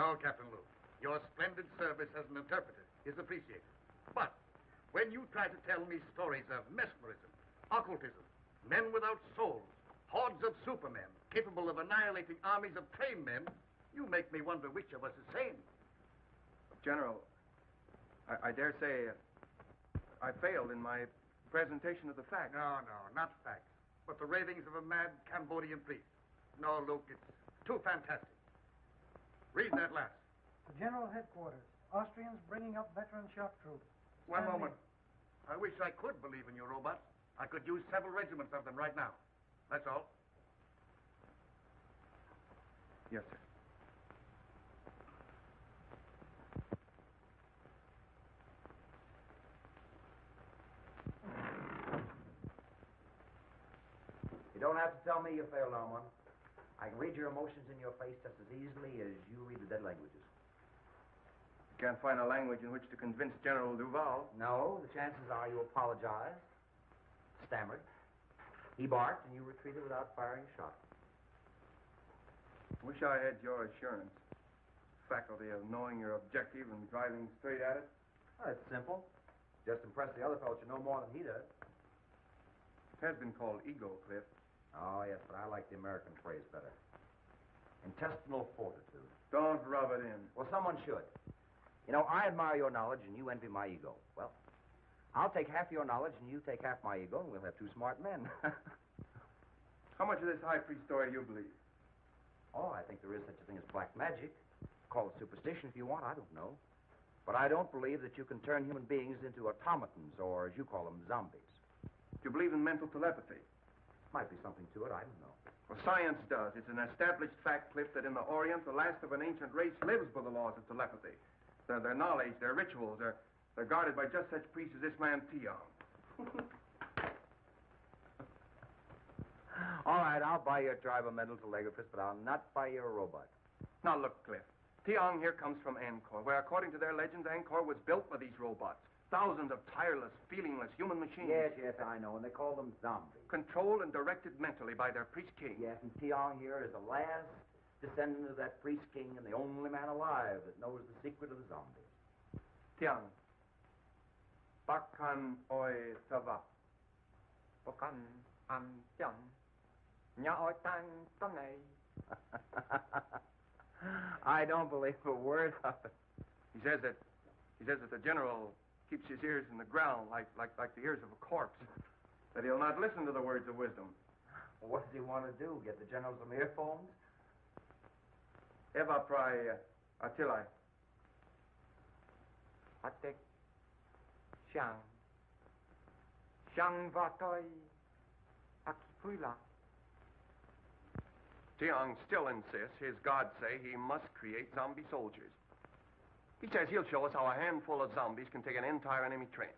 No, Captain Luke. Your splendid service as an interpreter is appreciated. But when you try to tell me stories of mesmerism, occultism, men without souls, hordes of supermen capable of annihilating armies of trained men, you make me wonder which of us is sane. General, I dare say I failed in my presentation of the facts. No, not facts, but the ravings of a mad Cambodian priest. No, Luke, it's too fantastic. Read that last. General Headquarters. Austrians bringing up veteran shock troops. One moment. I wish I could believe in your robots. I could use several regiments of them right now. That's all. Yes, sir. You don't have to tell me you failed on one. I can read your emotions in your face just as easily as you read the dead languages. You can't find a language in which to convince General Duval. No, the chances are you apologized, stammered, he barked, and you retreated without firing a shot. Wish I had your assurance. Faculty of knowing your objective and driving straight at it. Well, it's simple. Just impress the other fellow you know more than he does. It has been called ego, Cliff. Oh, yes, but I like the American phrase better. Intestinal fortitude. Don't rub it in. Well, someone should. You know, I admire your knowledge and you envy my ego. Well, I'll take half your knowledge and you take half my ego and we'll have two smart men. How much of this high priest story do you believe? Oh, I think there is such a thing as black magic. Call it superstition if you want, I don't know. But I don't believe that you can turn human beings into automatons or, as you call them, zombies. Do you believe in mental telepathy? Might be something to it, I don't know. Well, science does. It's an established fact, Cliff, that in the Orient, the last of an ancient race lives by the laws of telepathy. Their knowledge, their rituals, they're guarded by just such priests as this man, Tiong. All right, I'll buy your tribe of mental telegraphist, but I'll not buy your robot. Now, look, Cliff. Tiong here comes from Angkor, where, according to their legends, Angkor was built by these robots. Thousands of tireless, feelingless human machines. Yes, I know, and they call them zombies. Controlled and directed mentally by their priest king. Yes, and Tiong here is the last descendant of that priest king and the only man alive that knows the secret of the zombies. Tiang. Bakan oi tava. Bakan an tiang. Nya oi tang tonei. I don't believe a word of it. He says that the general keeps his ears in the ground like the ears of a corpse. That he'll not listen to the words of wisdom. Well, what does he want to do? Get the general some earphones? Eva prai atilai. Atek shang. Shang vatoi akipuila. Tiong still insists his gods say he must create zombie soldiers. He says he'll show us how a handful of zombies can take an entire enemy trench.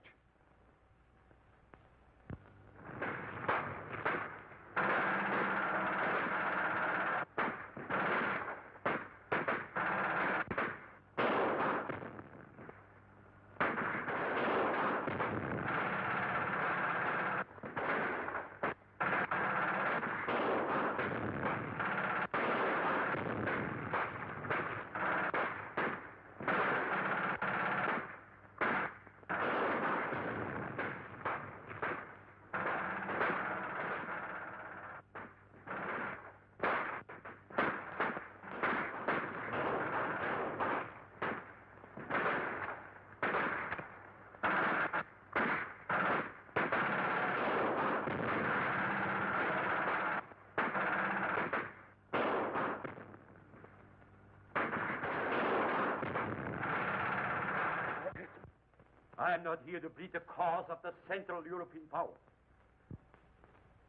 I am not here to plead the cause of the Central European power,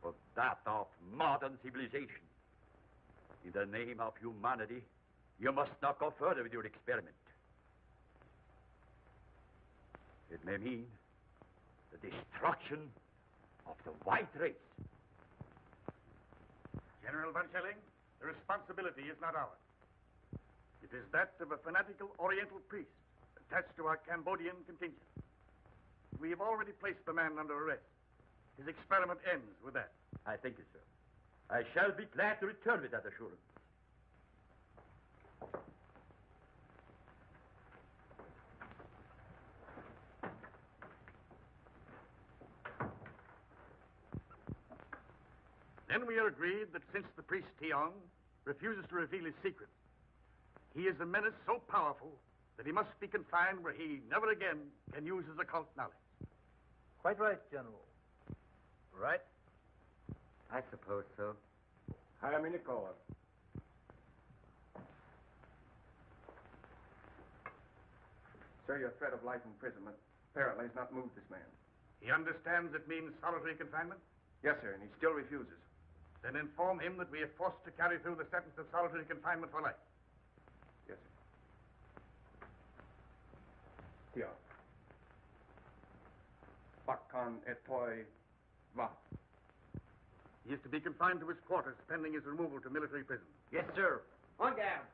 but that of modern civilization. In the name of humanity, you must not go further with your experiment. It may mean the destruction of the white race. General Van Schelling, the responsibility is not ours. It is that of a fanatical Oriental priest attached to our Cambodian contingent. We have already placed the man under arrest. His experiment ends with that. I thank you, sir. I shall be glad to return with that assurance. Then we are agreed that since the priest Tiong refuses to reveal his secrets, he is a menace so powerful that he must be confined where he never again can use his occult knowledge. Quite right, General. Right? I suppose so. Hire me Nicola. Sir, your threat of life imprisonment apparently has not moved this man. He understands it means solitary confinement? Yes, sir, and he still refuses. Then inform him that we are forced to carry through the sentence of solitary confinement for life. Yes, sir. Tiong. Bakkan etoy va. He is to be confined to his quarters pending his removal to military prison. Yes, sir. On guard.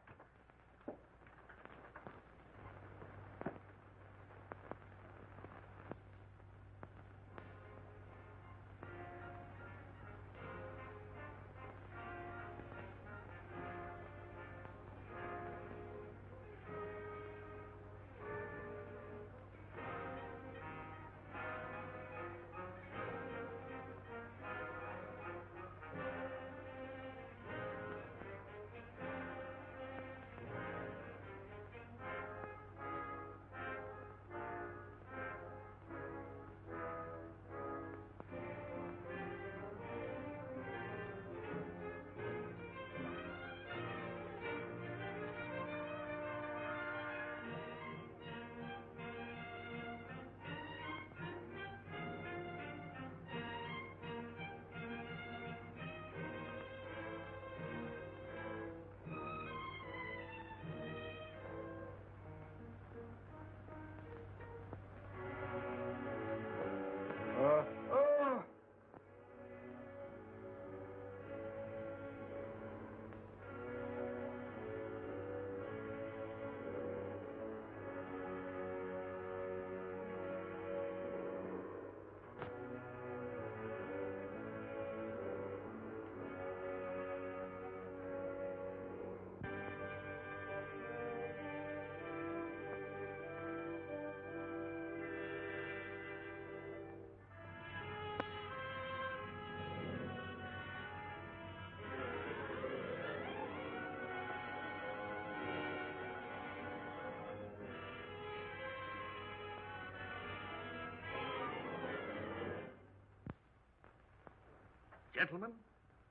Gentlemen,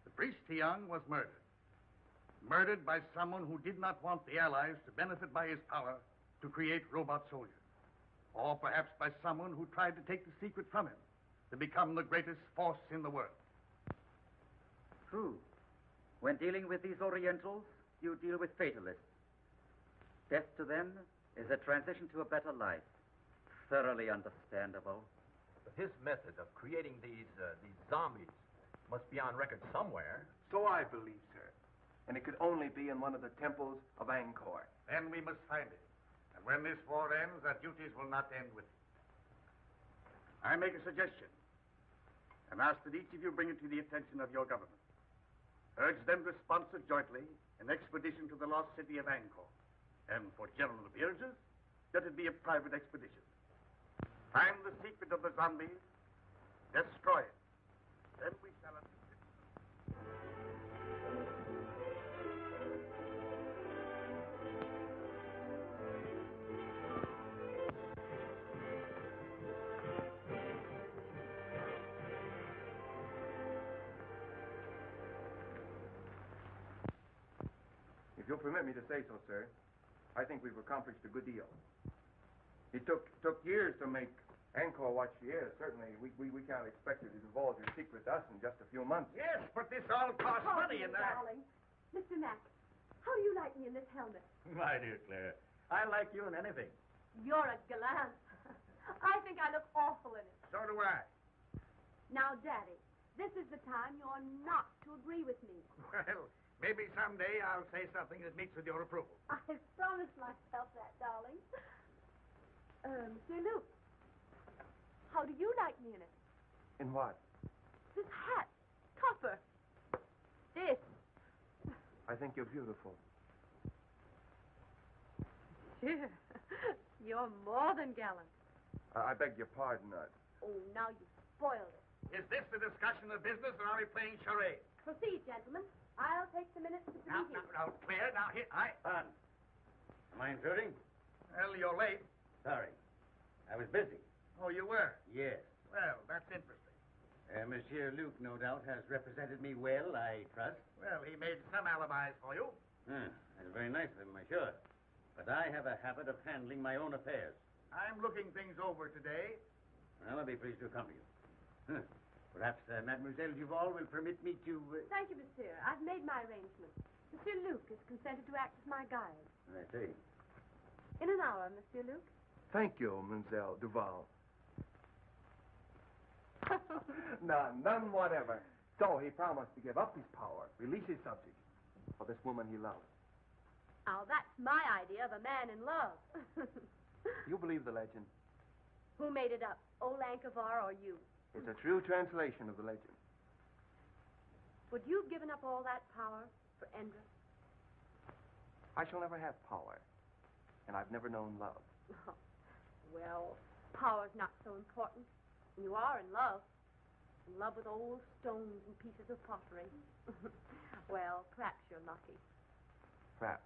the priest Tiong was murdered. Murdered by someone who did not want the Allies to benefit by his power to create robot soldiers. Or perhaps by someone who tried to take the secret from him to become the greatest force in the world. True. When dealing with these Orientals, you deal with fatalists. Death to them is a transition to a better life. Thoroughly understandable. But his method of creating these zombies must be on record somewhere. So I believe, sir. And it could only be in one of the temples of Angkor. Then we must find it. And when this war ends, our duties will not end with it. I make a suggestion and ask that each of you bring it to the attention of your government. Urge them to sponsor jointly an expedition to the lost city of Angkor. And for general appearances, let it be a private expedition. Find the secret of the zombies, destroy it. Then we shall understand. If you'll permit me to say so, sir, I think we've accomplished a good deal. It took years to make Angkor what she is. Certainly, we can't expect you to divulge your secret to us in just a few months. Yes, but this all costs money and that. Darling. Mr. Mack, how do you like me in this helmet? My dear Claire, I like you in anything. You're a gallant. I think I look awful in it. So do I. Now, Daddy, this is the time you're not to agree with me. Well, maybe someday I'll say something that meets with your approval. I've promised myself that, darling. Sir Luke, how do you like me in it? In what? This hat. Topper. This. I think you're beautiful. Sure. You're more than gallant. I beg your pardon. Oh, now you spoiled it. Is this the discussion of business, or are we playing charades? Proceed, gentlemen. I'll take the minutes to Now, proceed. Claire, now, here, Fun. Am I intruding? Well, you're late. Sorry. I was busy. Oh, you were? Yes. Well, that's interesting. Monsieur Luke, no doubt, has represented me well, I trust. Well, he made some alibis for you. That's very nice of him, I'm sure. But I have a habit of handling my own affairs. I'm looking things over today. Well, I'll be pleased to accompany you. Perhaps Mademoiselle Duval will permit me to... Thank you, monsieur. I've made my arrangements. Monsieur Luke has consented to act as my guide. I see. In an hour, Monsieur Luke. Thank you, Mademoiselle Duval. None whatever. So he promised to give up his power, release his subjects for this woman he loves. Now, that's my idea of a man in love. You believe the legend? Who made it up, old Ankavar or you? It's a true translation of the legend. Would you have given up all that power for Endress? I shall never have power, and I've never known love. Well, power's not so important. You are in love with old stones and pieces of pottery. Well, perhaps you're lucky. Perhaps.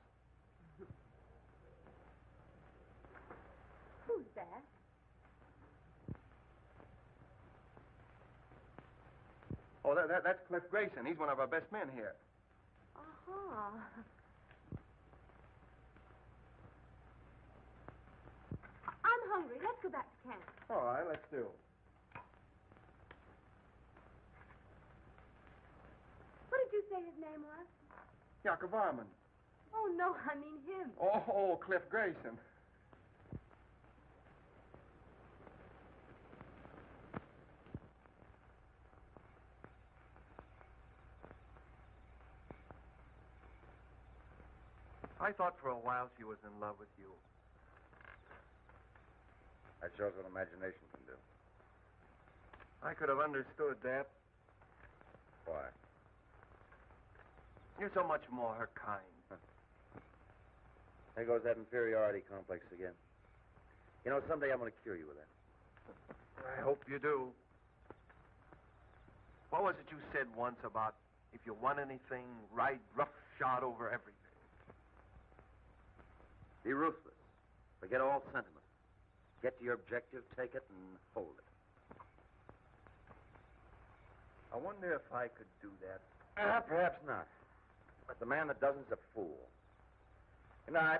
Who's that? Oh, that's Cliff Grayson. He's one of our best men here. Uh-huh. I'm hungry. Let's go back to camp. All right, let's do. What did you say his name was? Jagger Varman. Oh, no, I mean him. Oh, Cliff Grayson. I thought for a while she was in love with you. That shows what imagination can do. I could have understood that. Why? You're so much more her kind. There goes that inferiority complex again. You know, someday I'm going to cure you with that. I hope you do. What was it you said once about if you want anything, ride roughshod over everything? Be ruthless. Forget all sentiment. Get to your objective, take it, and hold it. I wonder if I could do that. Perhaps not. But the man that doesn't's a fool. Good night.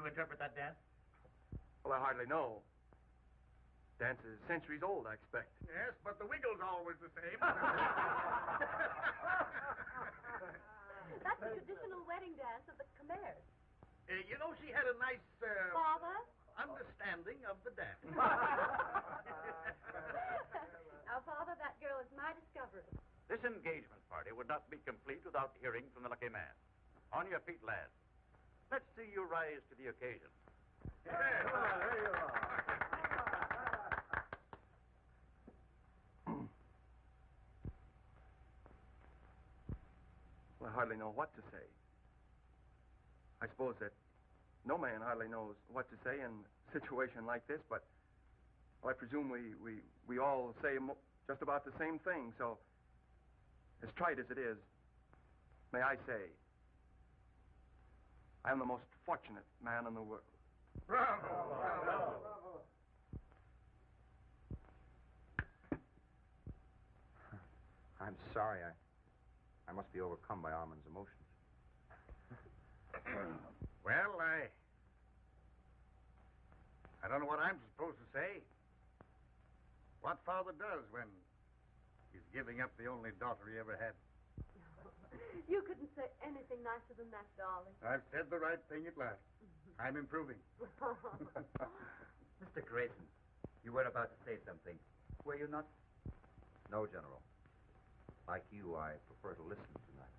Interpret that dance? Well, I hardly know. Dance is centuries old, I expect. Yes, but the wiggle's always the same. That's the traditional wedding dance of the Khmers. You know, she had a nice Father? understanding of the dance. Now, Father, that girl is my discovery. This engagement party would not be complete without hearing from the lucky man. On your feet, lads. Let's see you rise to the occasion. Yeah. There you are. Well, I hardly know what to say. I suppose that no man hardly knows what to say in a situation like this, but well, I presume we all say just about the same thing, so as trite as it is, May I say, I am the most fortunate man in the world. Bravo! Bravo. I'm sorry. I must be overcome by Armand's emotions. Well, I don't know what I'm supposed to say. What father does when he's giving up the only daughter he ever had. You couldn't say anything nicer than that, darling. I've said the right thing at last. I'm improving. Mr. Grayson, you were about to say something. Were you not? No, General. Like you, I prefer to listen tonight.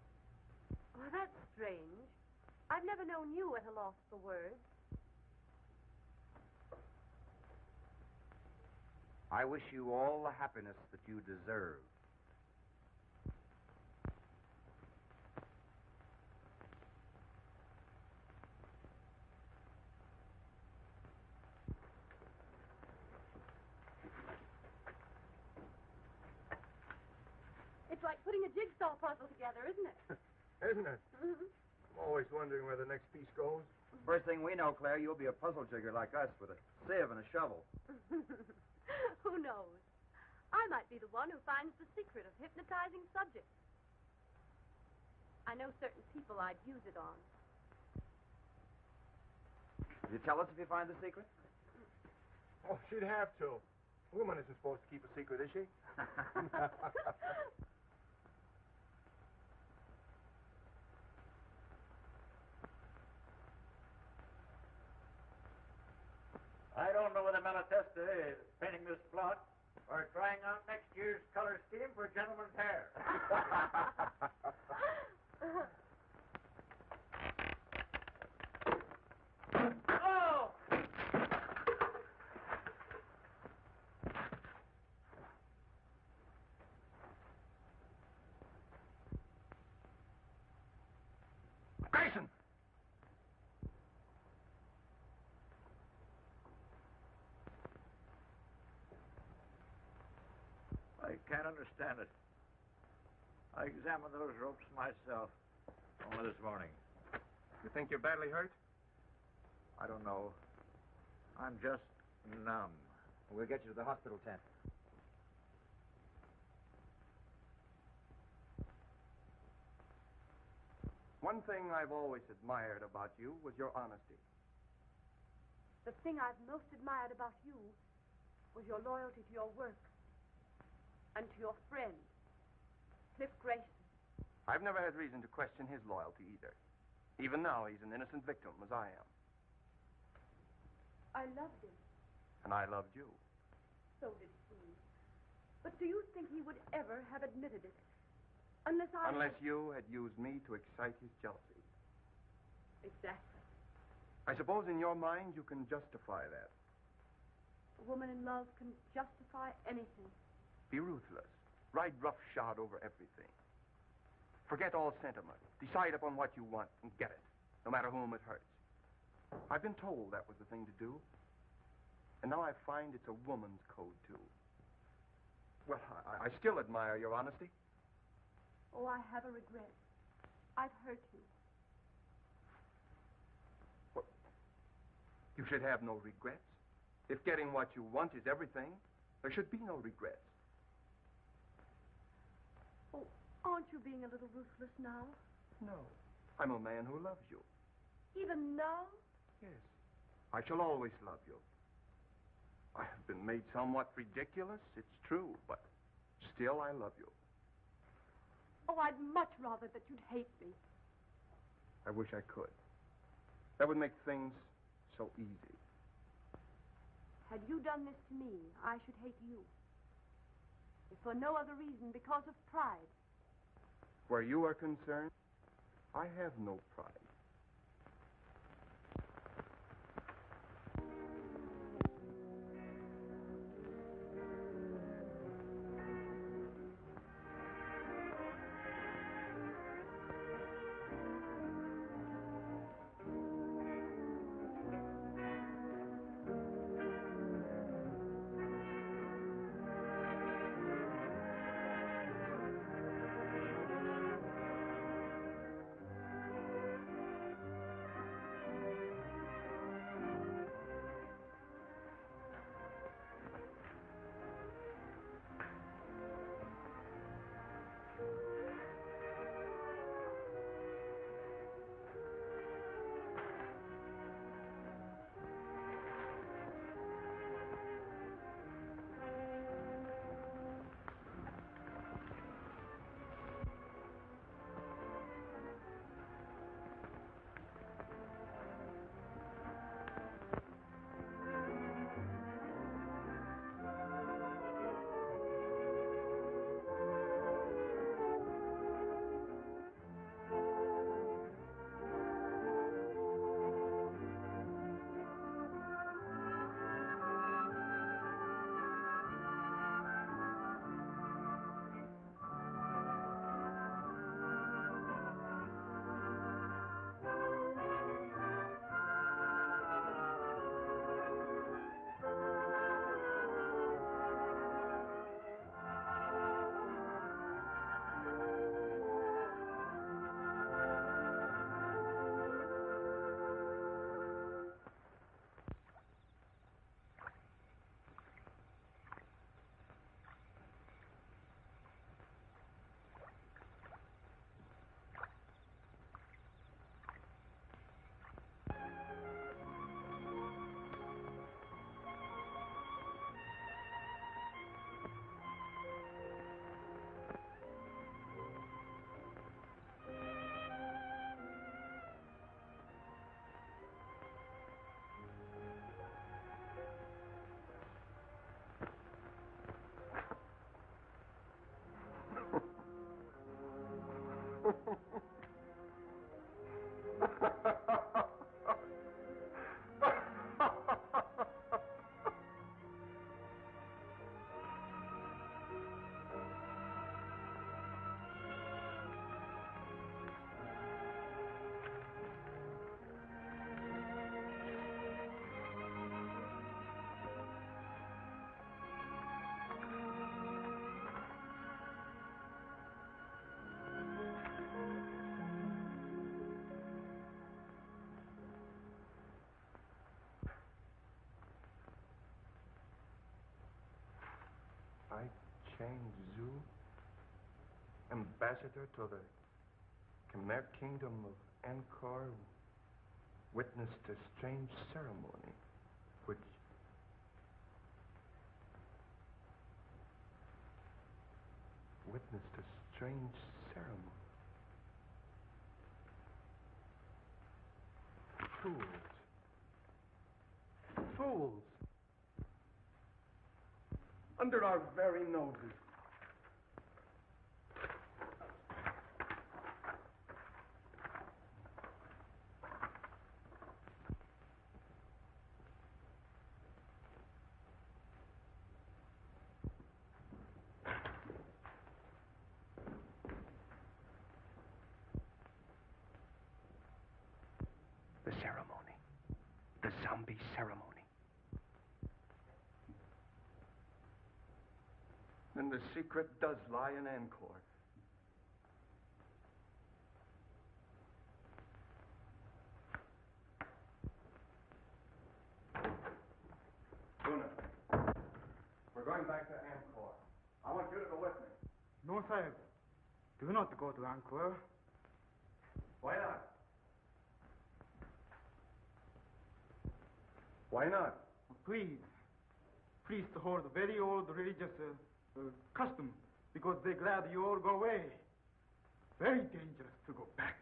Well, that's strange. I've never known you at a loss for words. I wish you all the happiness that you deserve. It's like putting a jigsaw puzzle together, isn't it? Isn't it? Mm-hmm. I'm always wondering where the next piece goes. First thing we know, Claire, you'll be a puzzle jigger like us with a sieve and a shovel. Who knows? I might be the one who finds the secret of hypnotizing subjects. I know certain people I'd use it on. Will you tell us if you find the secret? Oh, she'd have to. A woman isn't supposed to keep a secret, is she? I don't know whether Malatesta is painting this plot or trying out next year's color scheme for gentlemen's hair. Oh! Grayson! I can't understand it. I examined those ropes myself only this morning. You think you're badly hurt? I don't know. I'm just numb. We'll get you to the hospital tent. One thing I've always admired about you was your honesty. The thing I've most admired about you was your loyalty to your work and to your friend, Cliff Grayson. I've never had reason to question his loyalty either. Even now, he's an innocent victim, as I am. I loved him. And I loved you. So did he. But do you think he would ever have admitted it? Unless you had used me to excite his jealousy. Exactly. I suppose in your mind you can justify that. A woman in love can justify anything. Be ruthless. Ride roughshod over everything. Forget all sentiment. Decide upon what you want and get it, no matter whom it hurts. I've been told that was the thing to do. And now I find it's a woman's code, too. Well, I still admire your honesty. Oh, I have a regret. I've hurt you. Well, you should have no regrets. If getting what you want is everything, there should be no regrets. Oh, aren't you being a little ruthless now? No. I'm a man who loves you. Even now? Yes. I shall always love you. I have been made somewhat ridiculous, it's true, but still I love you. Oh, I'd much rather that you'd hate me. I wish I could. That would make things so easy. Had you done this to me, I should hate you. If for no other reason, because of pride. Where you are concerned, I have no pride. Chang Zhu, ambassador to the Khmer kingdom of Angkor, witnessed a strange ceremony which Fools. Under our very noses. The ceremony. The zombie ceremony. Then the secret does lie in Angkor. Luna, we're going back to Angkor. I want you to go with me. No, Sahib. Do not go to Angkor. Why not? Why not? Please. Priests hold very old religious custom because they're glad you all go away. Very dangerous to go back.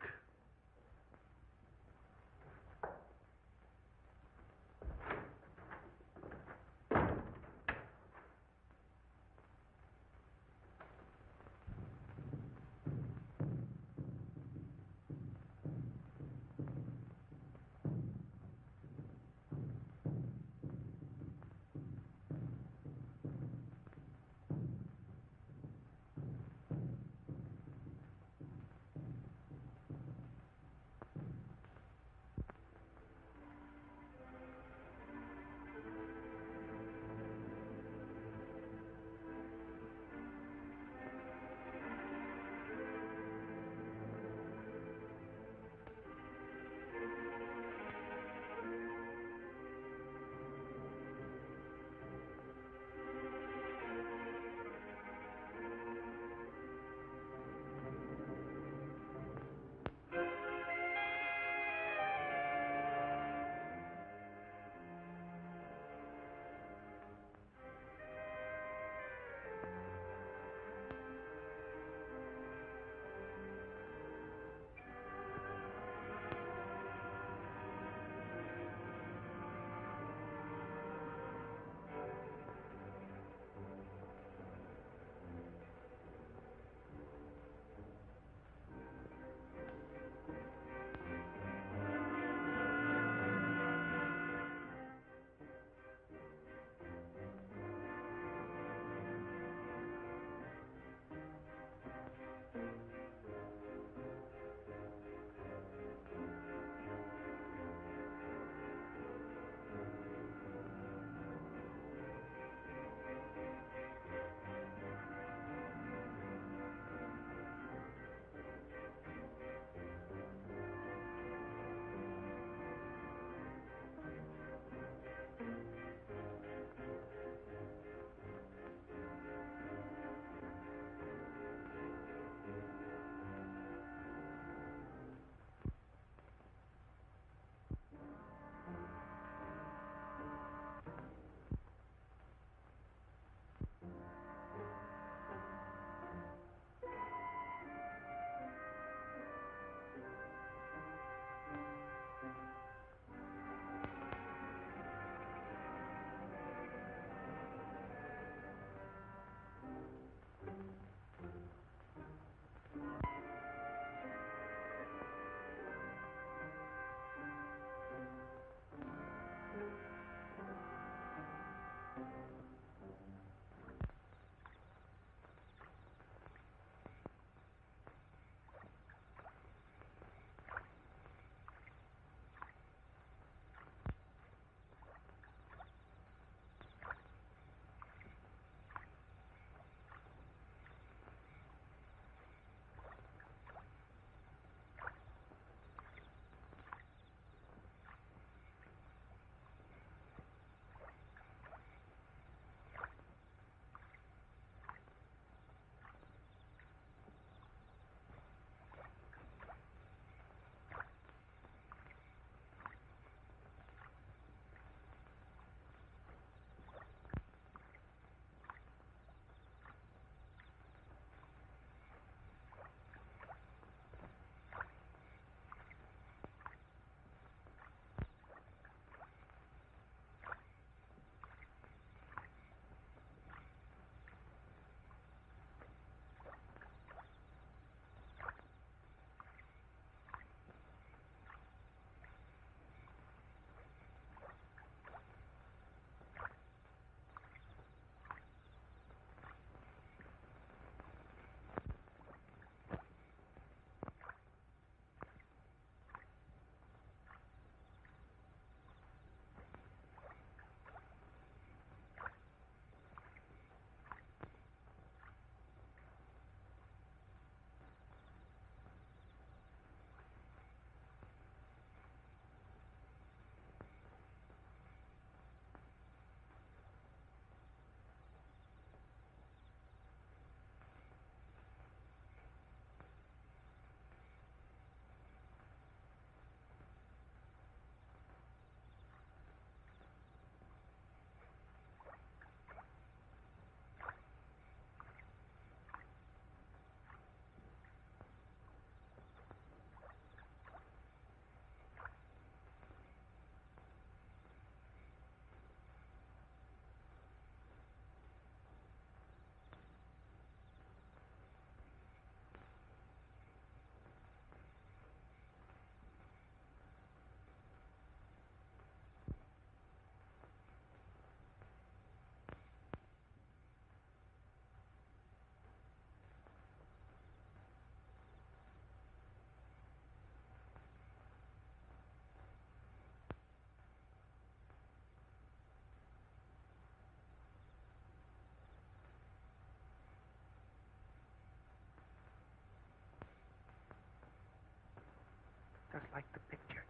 just like the picture.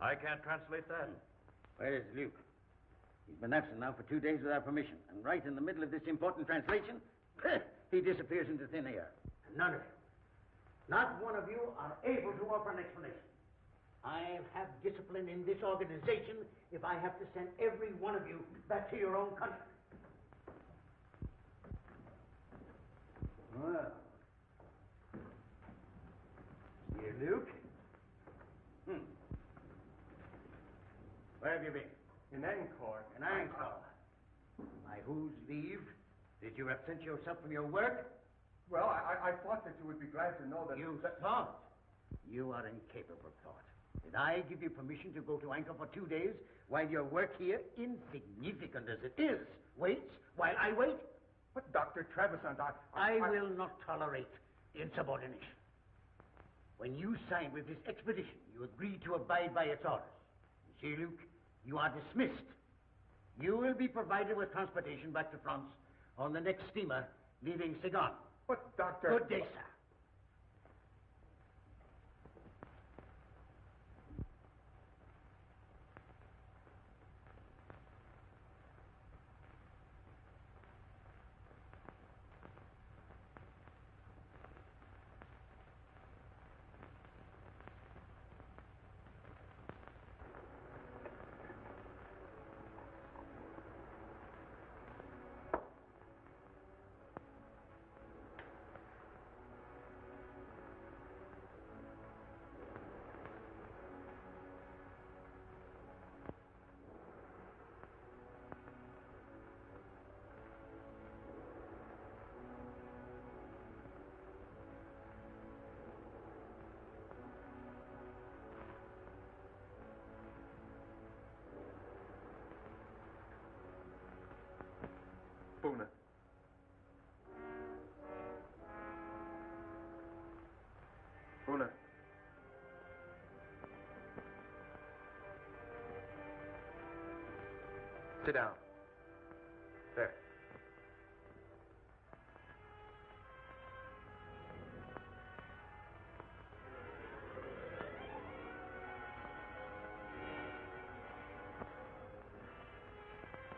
I can't translate that. Where is Luke? He's been absent now for 2 days without permission. And right in the middle of this important translation, he disappears into thin air. None of you, not one of you, are able to offer an explanation. I have discipline in this organization if I have to send every one of you back to your own country. Well. Dear Luke? Where have you been? In Angkor. In Angkor. By whose leave did you absent yourself from your work? Well, I thought that you would be glad to know that... You thought? You are incapable of thought. Did I give you permission to go to Angkor for 2 days while your work here, insignificant as it is, waits while I wait? But Dr. Trevisan, I will not tolerate insubordination. When you signed with this expedition, you agreed to abide by its orders. You see, Luke, you are dismissed. You will be provided with transportation back to France on the next steamer leaving Saigon. But, Doctor... Good day, sir. Puna. Puna. Sit down. There.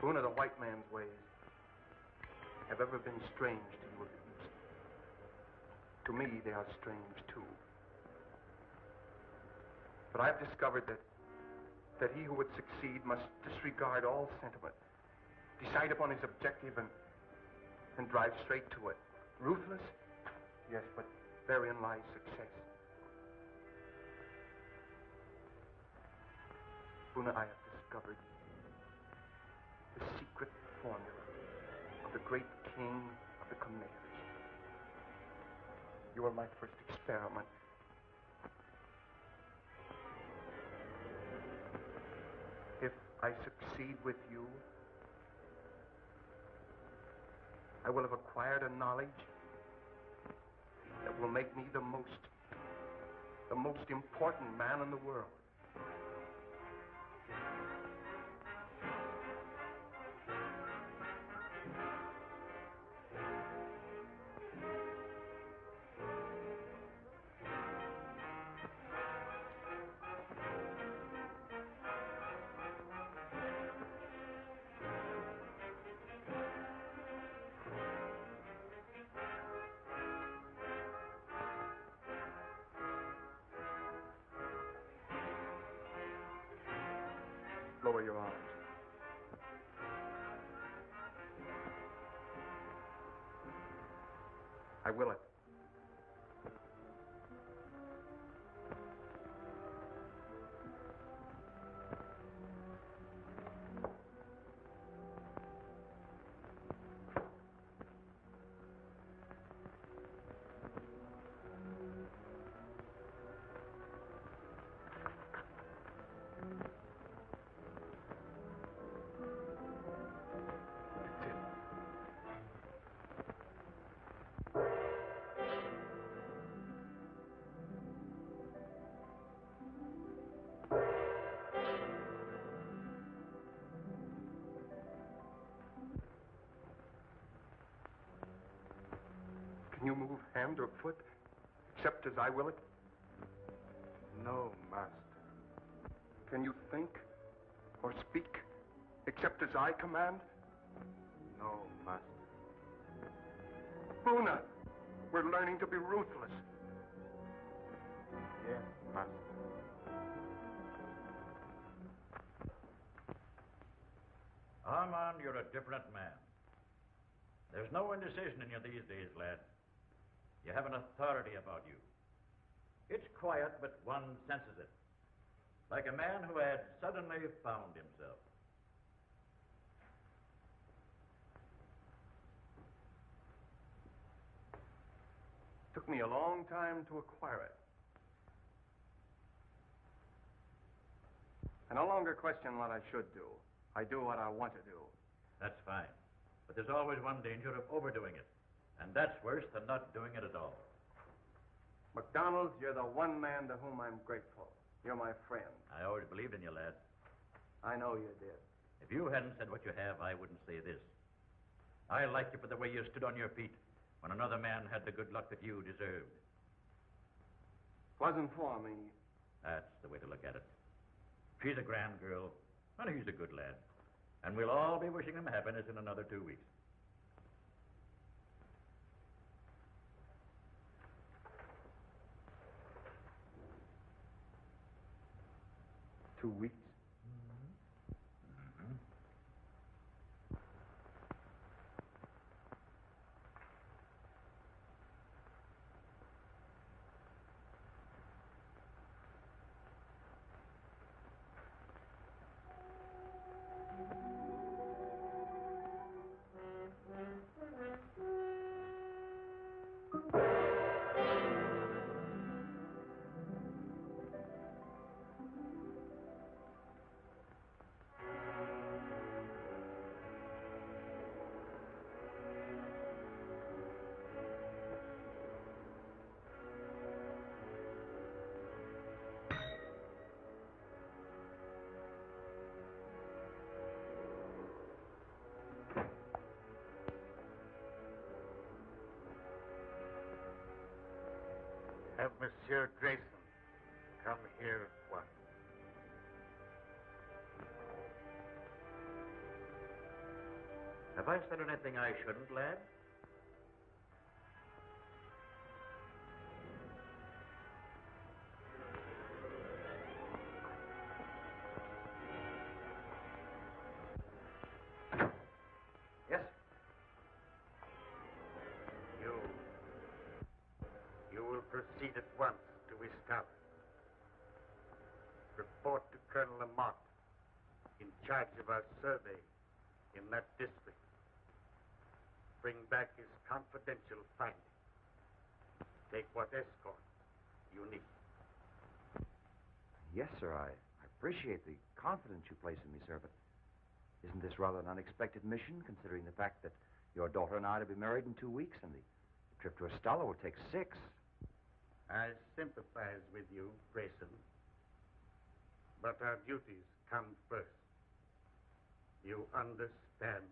Puna, the white man's ways have ever been strange to you of the East. To me, they are strange, too. But I've discovered that he who would succeed must disregard all sentiment, decide upon his objective, and drive straight to it. Ruthless? Yes, but therein lies success. Puna, I have discovered the secret formula of the great king of the Khmers. You are my first experiment. If I succeed with you, I will have acquired a knowledge that will make me the most The most important man in the world. Lower your arms. I will it. Can you move hand or foot, except as I will it? No, Master. Can you think or speak, except as I command? No, Master. Buna, we're learning to be ruthless. Yes, Master. Armand, you're a different man. There's no indecision in you these days, lad. You have an authority about you. It's quiet, but one senses it. Like a man who had suddenly found himself. Took me a long time to acquire it. I no longer question what I should do. I do what I want to do. That's fine. But there's always one danger of overdoing it. And that's worse than not doing it at all. McDonald, you're the one man to whom I'm grateful. You're my friend. I always believed in you, lad. I know you did. If you hadn't said what you have, I wouldn't say this. I liked you for the way you stood on your feet when another man had the good luck that you deserved. Wasn't for me. That's the way to look at it. She's a grand girl, and he's a good lad. And we'll all be wishing him happiness in another 2 weeks. Two weeks? Have Monsieur Grayson come here at once. Have I said anything I shouldn't, lad? Yes? You will proceed at once to Wisconsin. Report to Colonel Lamont, in charge of our survey in that district. Bring back his confidential findings. Take what escort you need. Yes, sir, I appreciate the confidence you place in me, sir, but isn't this rather an unexpected mission, considering the fact that your daughter and I are to be married in 2 weeks, and the trip to Estella will take 6? I sympathize with you, Grayson. But our duties come first. You understand?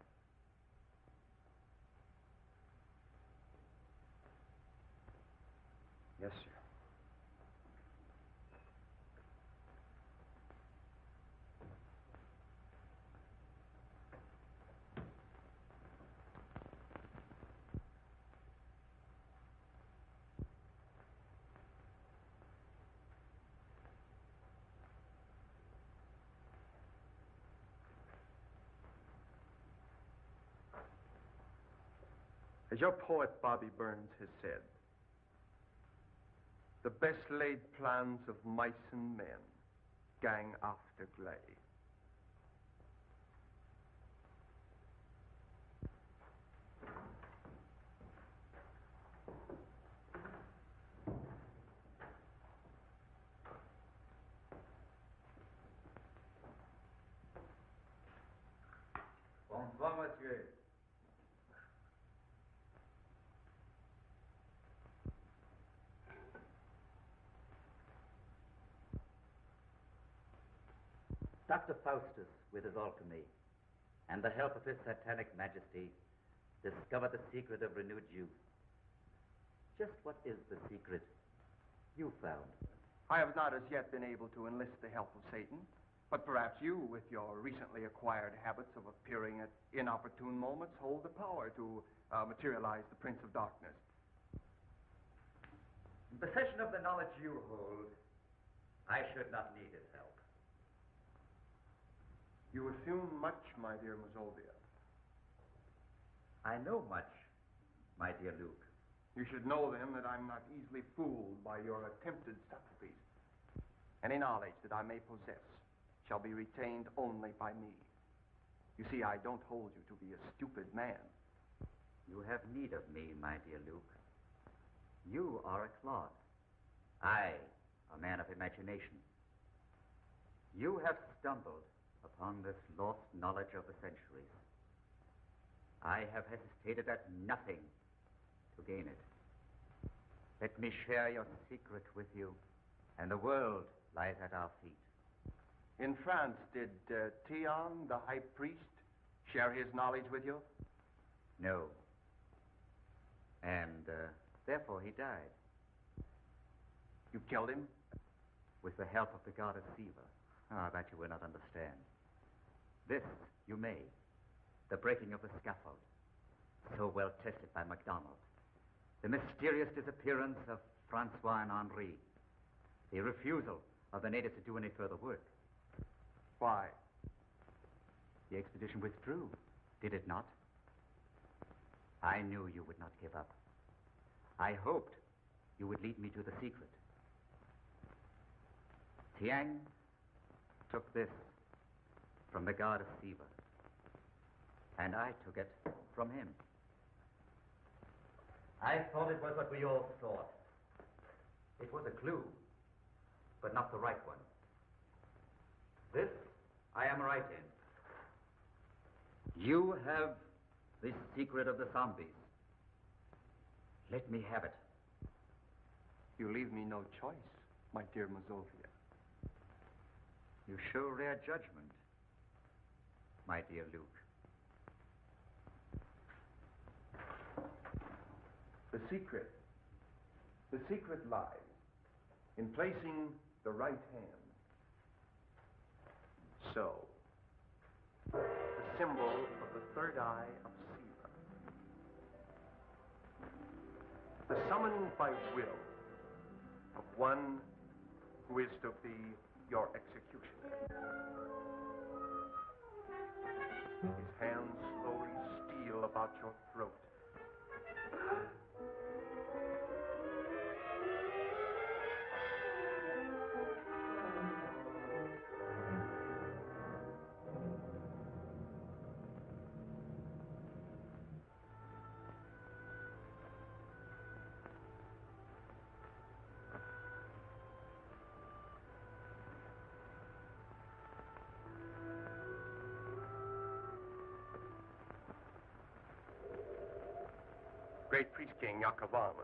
Yes, sir. As your poet Bobby Burns has said, the best laid plans of mice and men gang after gley. Bonsoir, monsieur. Dr. Faustus, with his alchemy, and the help of his satanic majesty, discovered the secret of renewed youth. Just what is the secret you found? I have not as yet been able to enlist the help of Satan, but perhaps you, with your recently acquired habits of appearing at inopportune moments, hold the power to materialize the Prince of Darkness. In possession of the knowledge you hold, I should not need his help. You assume much, my dear Mazovia. I know much, my dear Luke. You should know, then, that I'm not easily fooled by your attempted subtleties. Any knowledge that I may possess shall be retained only by me. You see, I don't hold you to be a stupid man. You have need of me, my dear Luke. You are a clod. I, a man of imagination. You have stumbled upon this lost knowledge of the centuries. I have hesitated at nothing to gain it. Let me share your secret with you, and the world lies at our feet. In France, did Theon, the high priest, share his knowledge with you? No. And therefore he died. You killed him? With the help of the goddess Siva. Ah, that you will not understand. This you may. The breaking of the scaffold, so well tested by MacDonald. The mysterious disappearance of Francois and Henri. The refusal of the natives to do any further work. Why? The expedition withdrew, did it not? I knew you would not give up. I hoped you would lead me to the secret. Tiang took this from the goddess Siva, and I took it from him. I thought it was what we all thought. It was a clue, but not the right one. This I am right in. You have the secret of the zombies. Let me have it. You leave me no choice, my dear Mazovia. You show rare judgment, my dear Luke. The secret lies in placing the right hand. So, the symbol of the third eye of Siva. The summoning by will of one who is to be your executioner. His hands slowly steal about your throat. Great priest king Yakovam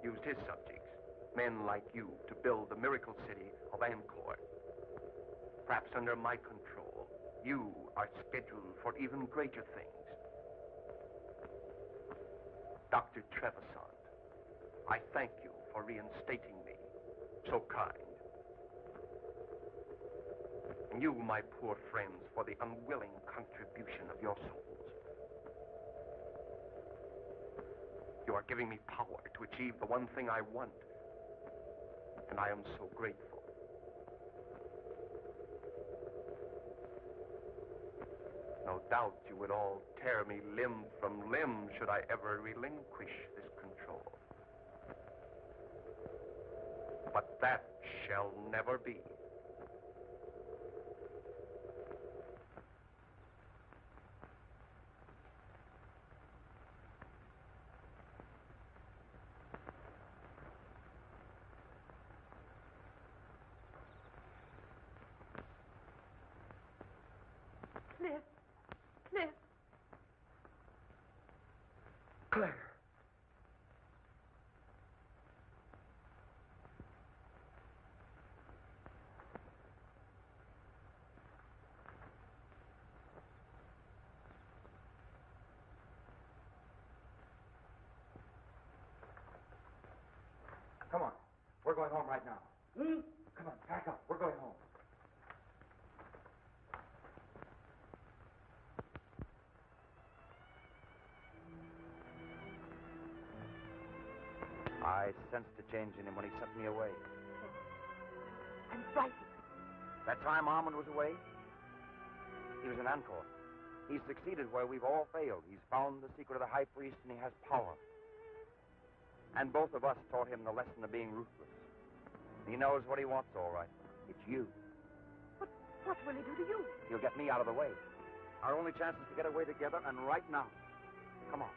used his subjects Men like you to build the miracle city of Angkor. Perhaps under my control, you are scheduled for even greater things. Dr. Trevisan, I thank you for reinstating me. So kind. And you, my poor friends, for the unwilling contribution of your souls. You are giving me power to achieve the one thing I want. And I am so grateful. No doubt you would all tear me limb from limb should I ever relinquish this control. But that shall never be. Cliff. Claire. Come on. We're going home right now. Come on, pack up. We're going home. I sensed a change in him when he sent me away. I'm frightened. That time Armand was away, he was in Angkor. He's succeeded where we've all failed. He's found the secret of the high priest, and he has power. And both of us taught him the lesson of being ruthless. He knows what he wants, all right. It's you. But what will he do to you? He'll get me out of the way. Our only chance is to get away together, and right now. Come on.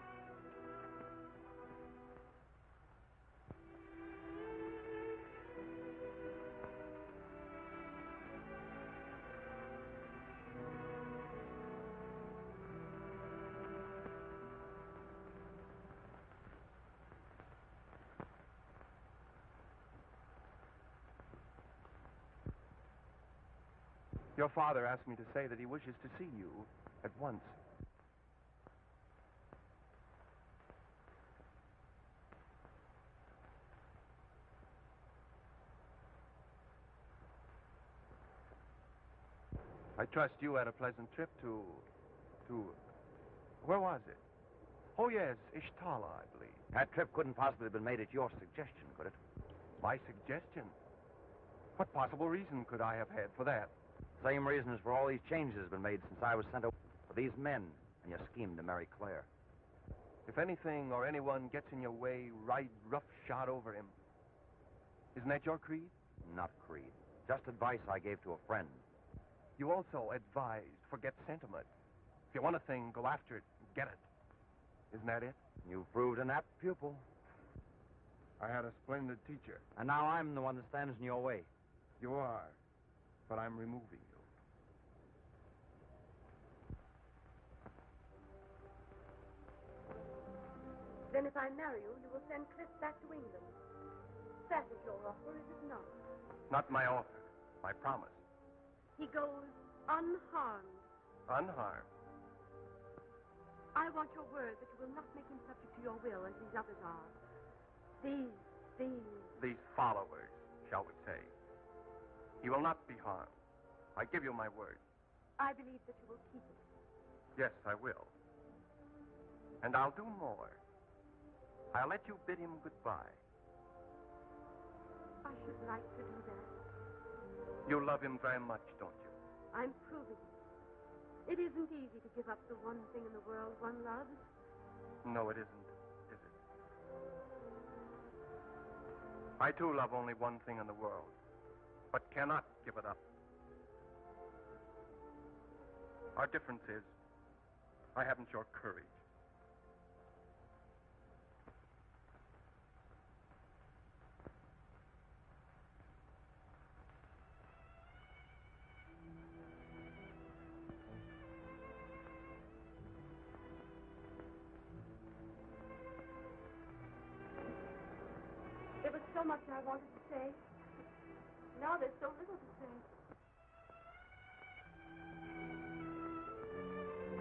Your father asked me to say that he wishes to see you at once. I trust you had a pleasant trip to... Where was it? Oh, yes, Ishtala, I believe. That trip couldn't possibly have been made at your suggestion, could it? My suggestion? What possible reason could I have had for that? Same reason as for all these changes have been made since I was sent away. For these men and your scheme to marry Claire. If anything or anyone gets in your way, ride roughshod over him. Isn't that your creed? Not creed. Just advice I gave to a friend. You also advised forget sentiment. If you want a thing, go after it and get it. Isn't that it? You've proved an apt pupil. I had a splendid teacher. And now I'm the one that stands in your way. You are, but I'm removing you. Then if I marry you, you will send Cliff back to England. That is your offer, is it not? Not my offer, my promise. He goes unharmed. Unharmed. I want your word that you will not make him subject to your will as these others are. These followers, shall we say. He will not be harmed. I give you my word. I believe that you will keep it. Yes, I will. And I'll do more. I'll let you bid him goodbye. I should like to do that. You love him very much, don't you? I'm proving it. It isn't easy to give up the one thing in the world one loves. No, it isn't, is it? I, too, love only one thing in the world, but cannot give it up. Our difference is, I haven't your courage. There was so much I wanted to say. Now there's so little to say.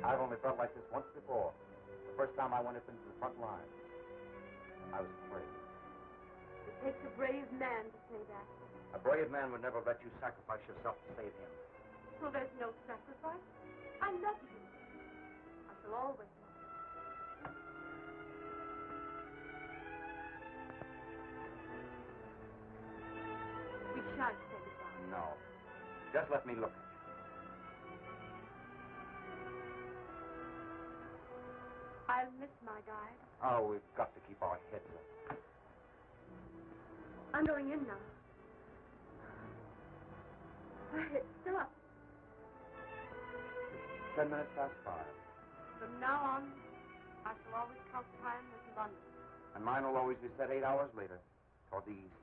I've only felt like this once before. The first time I went up into the front line. I was afraid. It takes a brave man to say that. A brave man would never let you sacrifice yourself to save him. So there's no sacrifice. I love you. I shall always love you. We shan't say goodbye. No. Just let me look at you. I'll miss my guide. Oh, we've got to keep our heads up. I'm going in now. Wait, stop. 10 minutes past 5. From now on, I shall always count time with London. And mine will always be set 8 hours later, toward the east.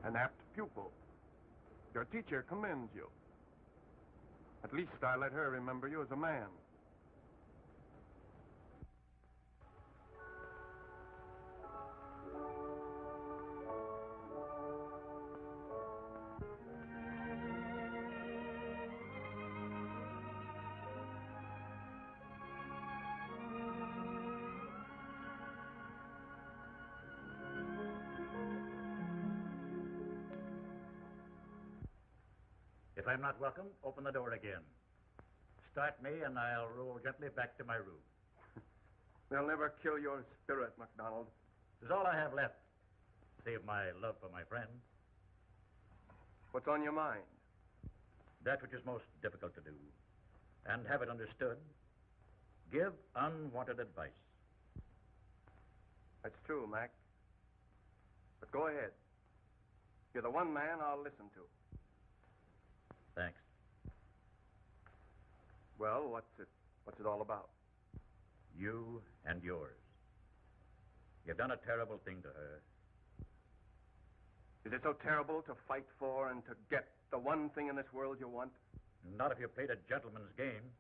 An apt pupil. Your teacher commends you. At least I let her remember you as a man. If I'm not welcome, open the door again. Start me, and I'll roll gently back to my room. They'll never kill your spirit, MacDonald. It's all I have left, save my love for my friend. What's on your mind? That which is most difficult to do, and have it understood. Give unwanted advice. That's true, Mac. But go ahead. You're the one man I'll listen to. Thanks. Well, what's it all about? You and yours. You've done a terrible thing to her. Is it so terrible to fight for and to get the one thing in this world you want? Not if you played a gentleman's game.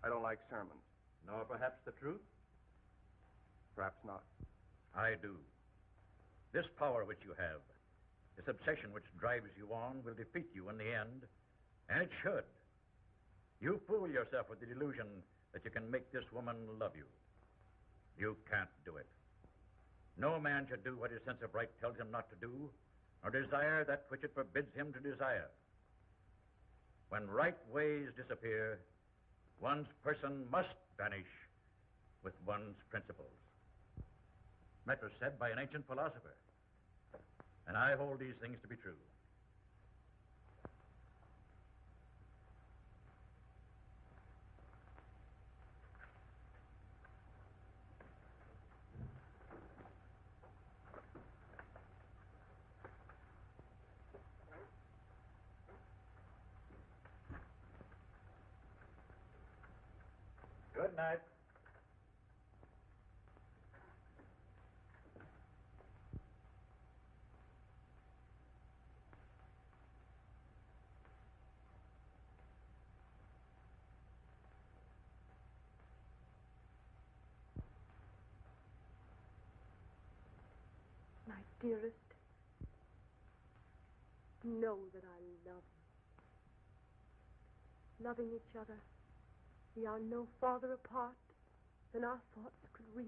I don't like sermons. Nor perhaps the truth? Perhaps not. I do. This power which you have, this obsession which drives you on, will defeat you in the end, and it should. You fool yourself with the delusion that you can make this woman love you. You can't do it. No man should do what his sense of right tells him not to do, nor desire that which it forbids him to desire. When right ways disappear, one's person must vanish with one's principles. That was said by an ancient philosopher, and I hold these things to be true. Good night. My dearest, know that I love you. Loving each other We are no farther apart than our thoughts could reach.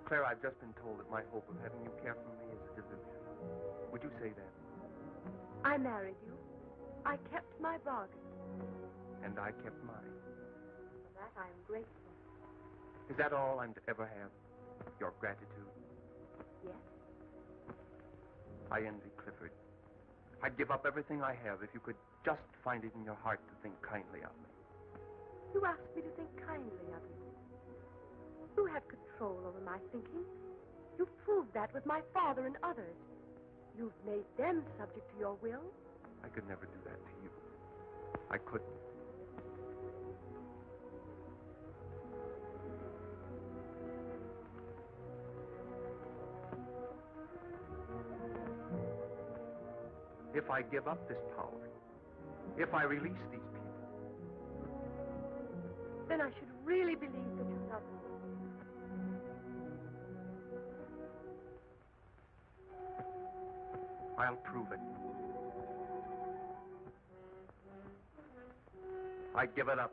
Claire, I've just been told that my hope of having you care for me is a delusion. Would you say that? I married you. I kept my bargain. And I kept mine. For that I am grateful. Is that all I'm to ever have? Your gratitude? Yes. I envy Clifford. I'd give up everything I have if you could just find it in your heart to think kindly of me. You asked me to think kindly of you. You have control over my thinking. You've proved that with my father and others. You've made them subject to your will. I could never do that to you. I couldn't. If I give up this power, if I release these people, then I should really believe that you love me. I'll prove it. I give it up.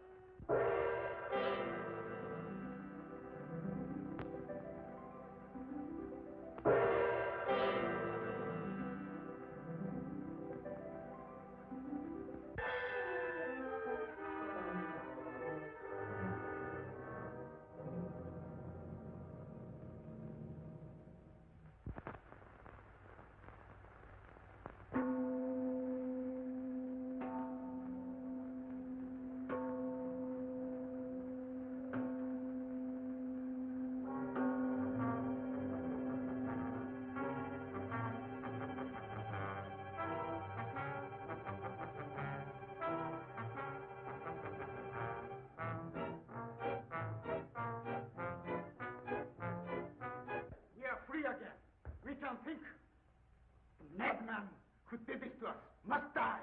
We are free again. We can think. The madman who did this to us must die,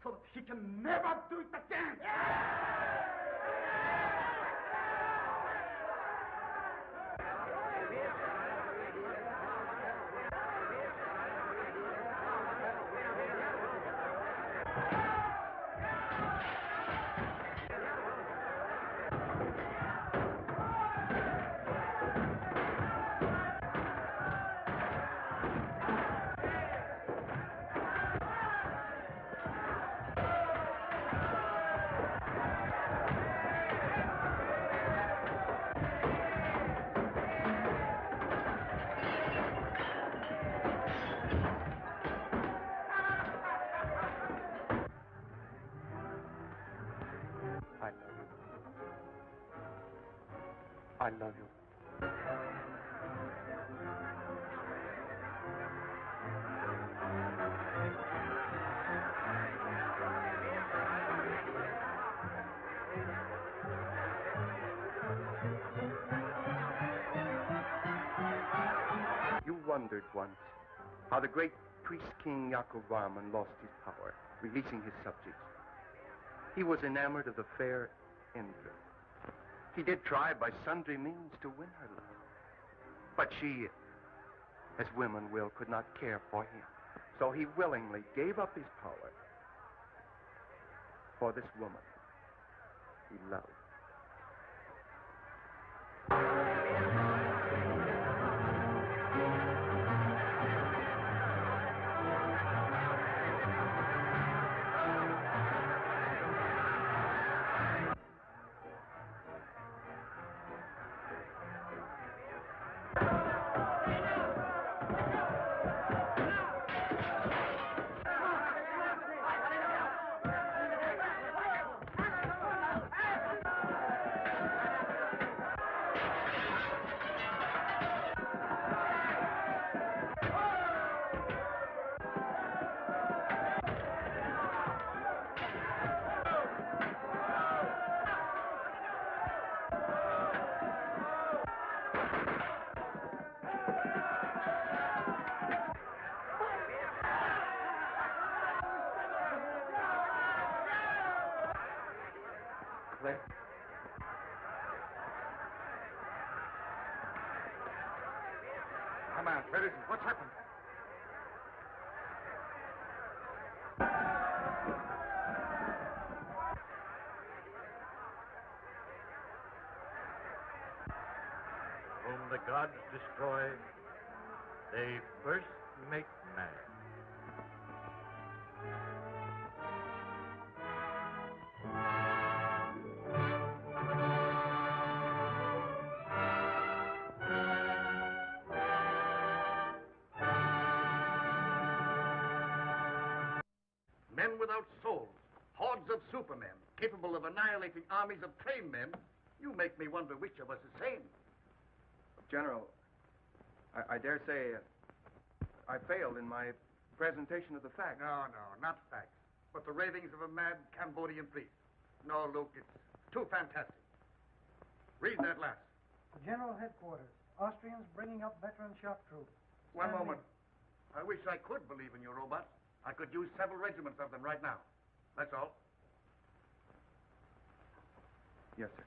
so that he can never do it again. I love you. You wondered once how the great priest-king Yakovarman lost his power, releasing his subjects. He was enamored of the fair Indra. He did try by sundry means to win her love. But she, as women will, could not care for him. So he willingly gave up his power for this woman he loved. man. Where is he? What's happened? Whom the gods destroy, they first make mad. Men without souls, hordes of supermen, capable of annihilating armies of trained men. You make me wonder which of us is sane. General, I dare say I failed in my presentation of the facts. No, not facts, but the ravings of a mad Cambodian priest. No, Luke, it's too fantastic. Read that last. General Headquarters. Austrians bringing up veteran shock troops. One moment. I wish I could believe in your robots. I could use several regiments of them right now. That's all. Yes, sir.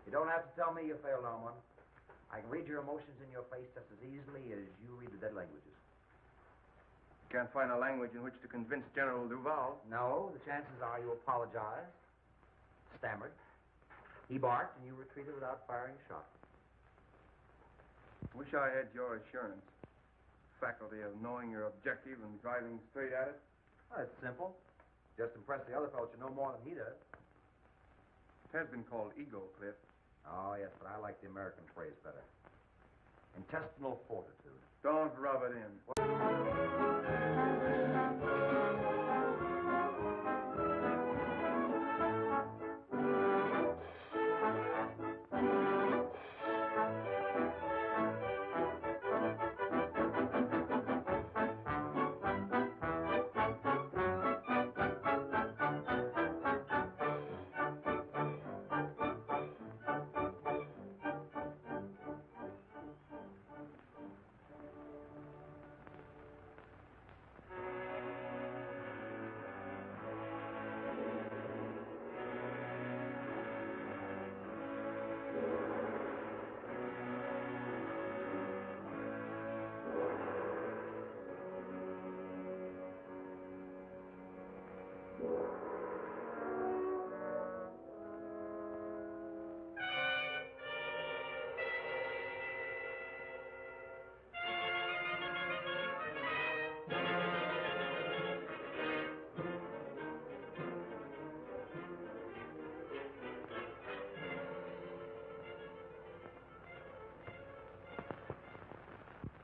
You don't have to tell me you failed, Norman. I can read your emotions in your face just as easily as you read the dead languages. Can't find a language in which to convince General Duval. No, the chances are you apologized, stammered, he barked, and you retreated without firing a shot. Wish I had your assurance. Faculty of knowing your objective and driving straight at it. Well, it's simple. Just impress the other fellow you know more than he does. It has been called ego, Cliff. Oh, yes, but I like the American phrase better. Intestinal fortitude. Don't rub it in.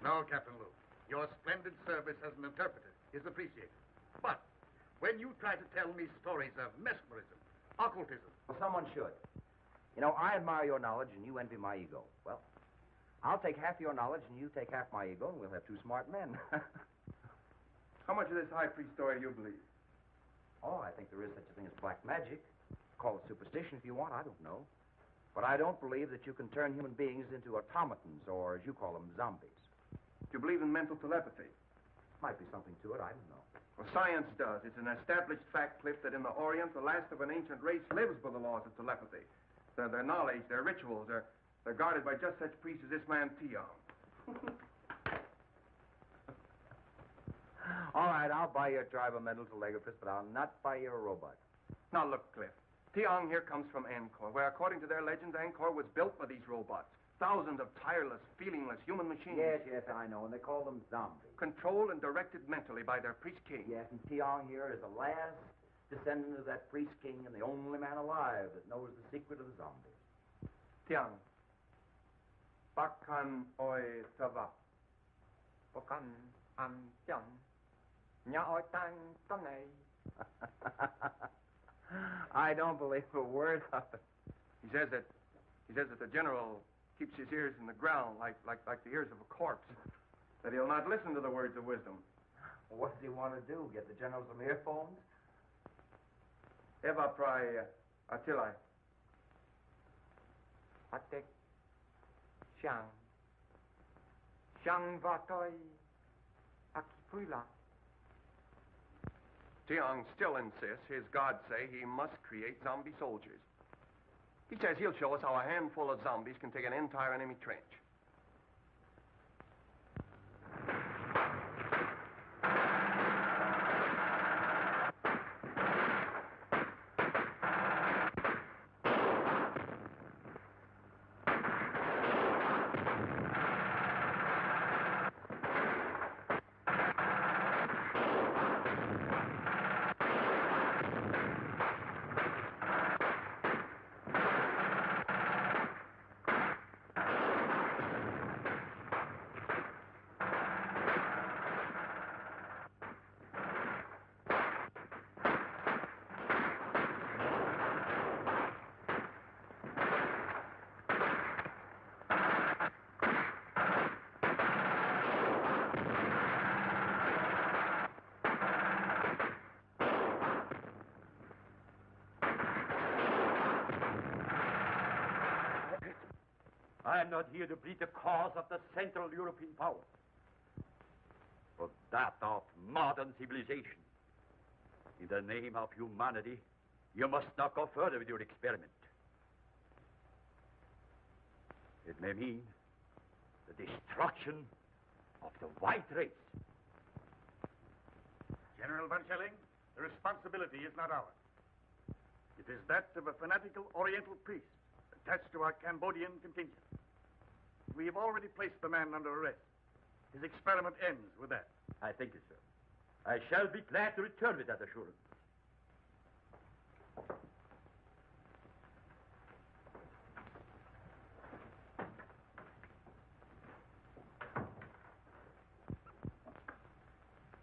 No, Captain Luke. Your splendid service as an interpreter is appreciated. But when you try to tell me stories of mesmerism, occultism... Well, someone should. You know, I admire your knowledge and you envy my ego. Well, I'll take half your knowledge and you take half my ego and we'll have two smart men. How much of this high priest story do you believe? Oh, I think there is such a thing as black magic. Call it superstition if you want, I don't know. But I don't believe that you can turn human beings into automatons or, as you call them, zombies. Do you believe in mental telepathy? Might be something to it, I don't know. Well, science does. It's an established fact, Cliff, that in the Orient, the last of an ancient race lives by the laws of telepathy. Their knowledge, their rituals, they're guarded by just such priests as this man, Tiong. All right, I'll buy your tribe a mental telegraphist, but I'll not buy your robot. Now, look, Cliff. Tiong here comes from Angkor, where, according to their legends, Angkor was built by these robots. Thousands of tireless, feelingless human machines. Yes, I know, and they call them zombies. Controlled and directed mentally by their priest king. Yes, and Tiong here is the last descendant of that priest king and the only man alive that knows the secret of the zombies. Tiang. Bakan oi tava. Bakan an tiang. Nya oi tang tanay. I don't believe a word of it. He says that the general keeps his ears in the ground like the ears of a corpse. That he'll not listen to the words of wisdom. Well, what does he want to do? Get the general some earphones? Eva prai atilai. Atek shang. Shang vatoi akipula. Tiong still insists his gods say he must create zombie soldiers. He says he'll show us how a handful of zombies can take an entire enemy trench. I am not here to plead the cause of the Central European power, but that of modern civilization. In the name of humanity, you must not go further with your experiment. It may mean the destruction of the white race. General Van Schelling, the responsibility is not ours. It is that of a fanatical Oriental priest attached to our Cambodian contingent. We have already placed the man under arrest. His experiment ends with that. I thank you, sir. I shall be glad to return with that assurance.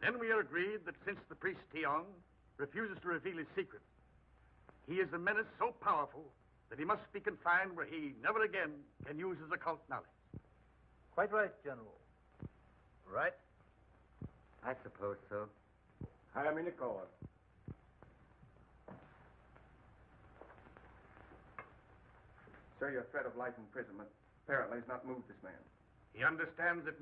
Then we are agreed that since the priest Tiong refuses to reveal his secret, he is a menace so powerful that he must be confined where he never again can use his occult knowledge. Quite right, General. Right? I suppose so. I am in accord. Sir, your threat of life imprisonment apparently has not moved this man. He understands that me